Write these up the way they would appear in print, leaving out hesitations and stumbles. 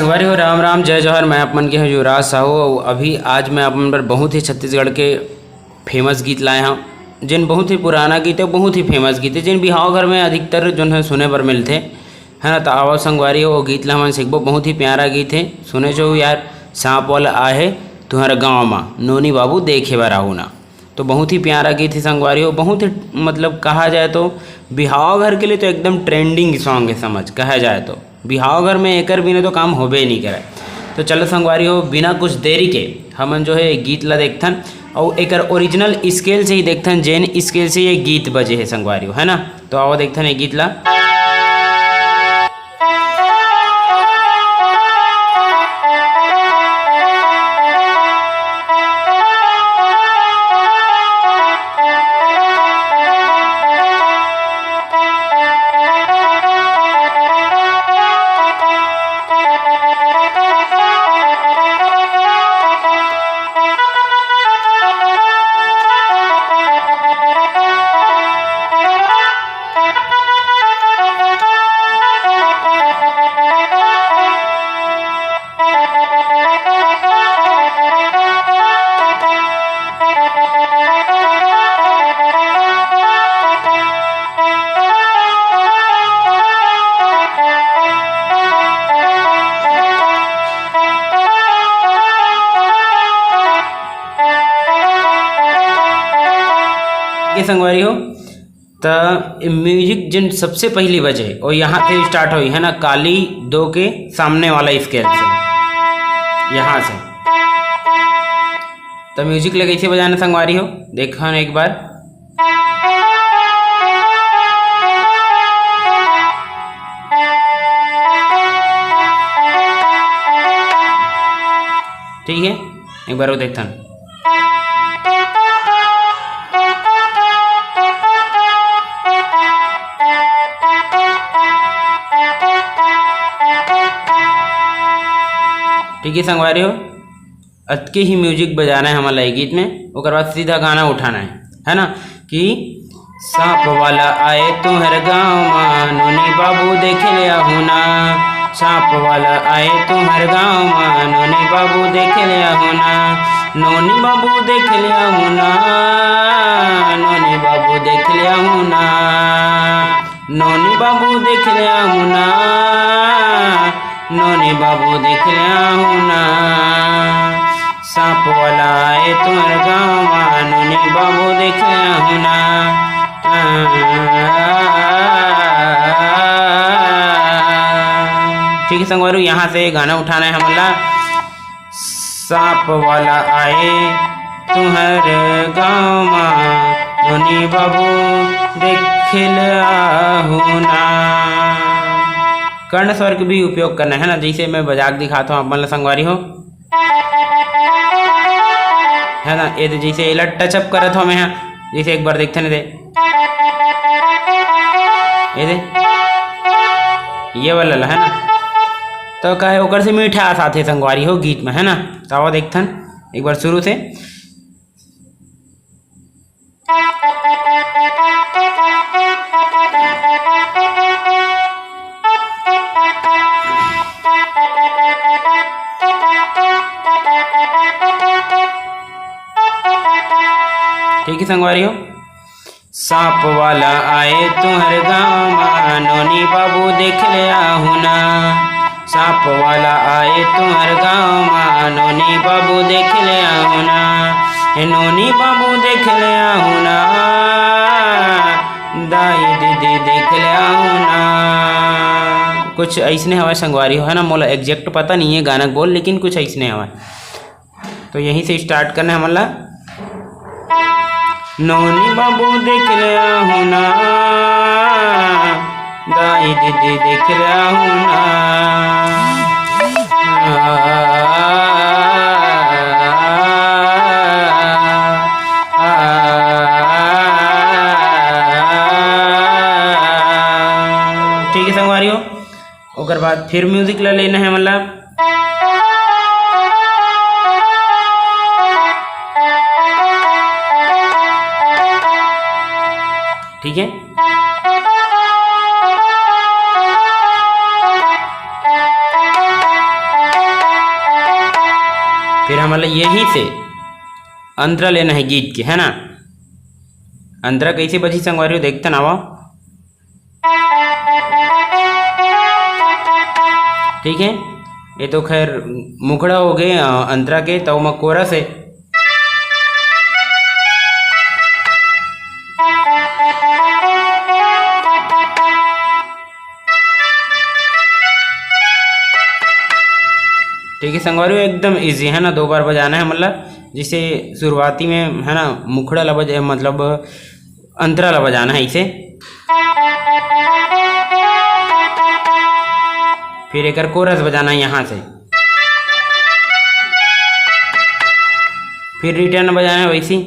संगवारी हो राम राम जय जौहर। मैं अपन के हैं युवराज साहू। अभी आज मैं अपन पर बहुत ही छत्तीसगढ़ के फेमस गीत लाए हैं, जिन बहुत ही पुराना गीत है, बहुत ही फेमस गीत है, जिन बिहाव घर में अधिकतर जो है सुने पर मिलते है ना। तो आओ संगवारी हो वो गीत ला हमन सीखबो। बहुत ही प्यारा गीत है, सुने जो यार। सांप वाला आहे तुम्हारे गाँव में नोनी बाबू देखे बर आहू ना। तो बहुत ही प्यारा गीत है संगवारी हो। बहुत ही मतलब कहा जाए तो बिहाव घर के लिए तो एकदम ट्रेंडिंग सॉन्ग है, समझ कहा जाए तो बिहाव घर में एकर बिना तो काम होबे नहीं करे। तो चलो संगवारी हो बिना कुछ देरी के हमन जो है गीत ला देखथन और एकर ओरिजिनल स्केल से ही देखथन, जेन स्केल से ये गीत बजे है संगवारी हो, है ना। तो आओ देखथन ये गीत ला। संगवारी हो तो म्यूजिक जिन सबसे पहली बजे और यहाँ से स्टार्ट हुई है ना, काली दो के सामने वाला स्केल से यहाँ से। तो म्यूजिक ले कैसे बजाना संगवारी हो देखो एक बार। ठीक है, एक बार वो देखता। ठीक है संगवारी हो, अतके ही म्यूजिक बजाना है हमारा गीत में। उसके बाद सीधा गाना उठाना है ना कि सांप वाला आए तुम्हारे गाँव में नोनी बाबू देख लिया होना। सांप वाला आए तुम्हारे गाँव में नोनी बाबू देख लिया होना। नोनी बाबू देख लिया होना, नोनी बाबू देख लिया होना, नोनी बाबू देख लिया होना, नोनी बाबू देख लिया होना। सांप वाला आए तुम्हारे गाँव में नोनी बाबू देख लिया होना। ठीक है संगवारी, यहाँ से गाना उठाना है हमारा। सांप वाला आए तुम्हारे गाँव में नोनी बाबू देख लिया होना। कर्ण स्वर का भी उपयोग करना है ना, जैसे मैं बजाक दिखाता हूँ अपन संगवारी हो, है ना। ये जैसे एला टचअप करत हो मैं यहाँ, जैसे एक बार देखते नहीं दे ये दे ये वाला है ना। तो कहे ओकर से मीठा साथे संगवारी हो गीत में, है ना। तो आओ देखथन एक बार शुरू से। ठीक है संगवारी हो, सांप वाला आए तुम्हारे गाँव में नोनी बाबू देख लिया होना। सांप वाला आए तुम्हारे गाँव में नोनी बाबू देख लिया होना। नोनी बाबू देख लिया होना, दाई दीदी देख लिया होना। कुछ ऐसने हवा संगवारी हो, है ना। मोला एग्जैक्ट पता नहीं है गाना बोल, लेकिन कुछ ऐसने हवा। तो यहीं से स्टार्ट करना है हमारा। नोनी बाबू देख लिया होना, दाई दीदी देख लिया होना। ठीक है संगवारी हो, उसके बाद फिर म्यूजिक ला लेना है मतलब। ठीक है, फिर हमारा यहीं से अंतरा लेना है गीत के, है ना। अंतरा कैसे बजी संगवारी देखते ना वो। ठीक है, ये तो खैर मुखड़ा हो गए अंतरा के। तो मैं कोरस है। ठीक है संगवारी, एकदम इजी है ना, 2 बार बजाना है। मतलब जिसे शुरुआती में है ना मुखड़ा ला बजा, मतलब अंतरा ला बजाना है इसे। फिर एक कोरस बजाना है यहाँ से। फिर रिटर्न बजाना है वैसी।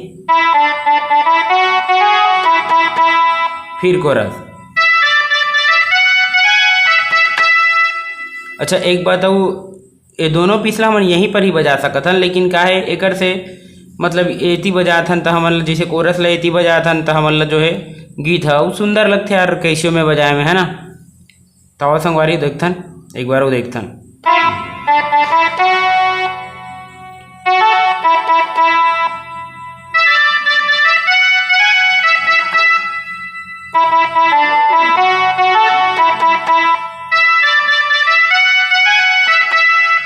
फिर कोरस। अच्छा एक बात है, ये दोनों पिछला हम यहीं पर ही बजा सकत हन, लेकिन का है एकर से मतलब एती बजात हन तो हमन जैसे कोरस ला एती बजात हन तो हमन जो है गीत है वो सुंदर लगते यार कैसियो में बजाए में, है ना। तो संगवारी देखथन एक बार वो देखथन।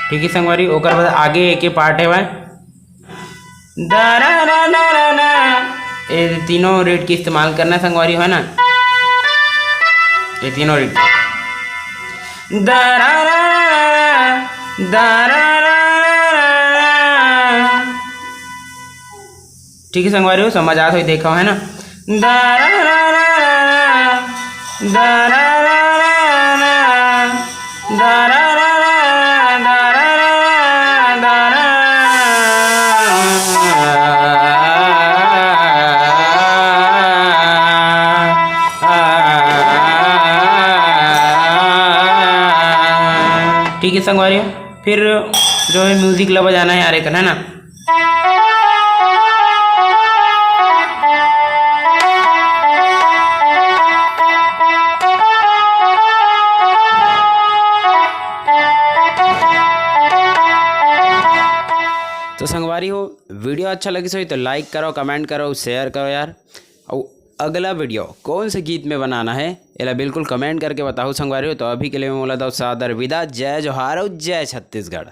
ठीक है संगवारी, ओकर बाद आगे एक पार्ट है वह दारा रा रा रा रा। ये तीनों रेट की इस्तेमाल करना संगवारी, है ना। ये तीनों रेट दारा रा दारा रा। ठीक है संगवारी, हो समझ आता हो देखा है ना। दारा रा दारा दारा ठीक है संगवारी। फिर जो है म्यूजिक ला बजाना है यार एक, है ना। तो संगवारी हो वीडियो अच्छा लगी सो तो लाइक करो, कमेंट करो, शेयर करो यार। और अगला वीडियो कौन से गीत में बनाना है ये बिल्कुल कमेंट करके बताओ संगवारी हो। तो अभी के लिए मैं बोला था सादर विदा, जय जोहार और जय छत्तीसगढ़।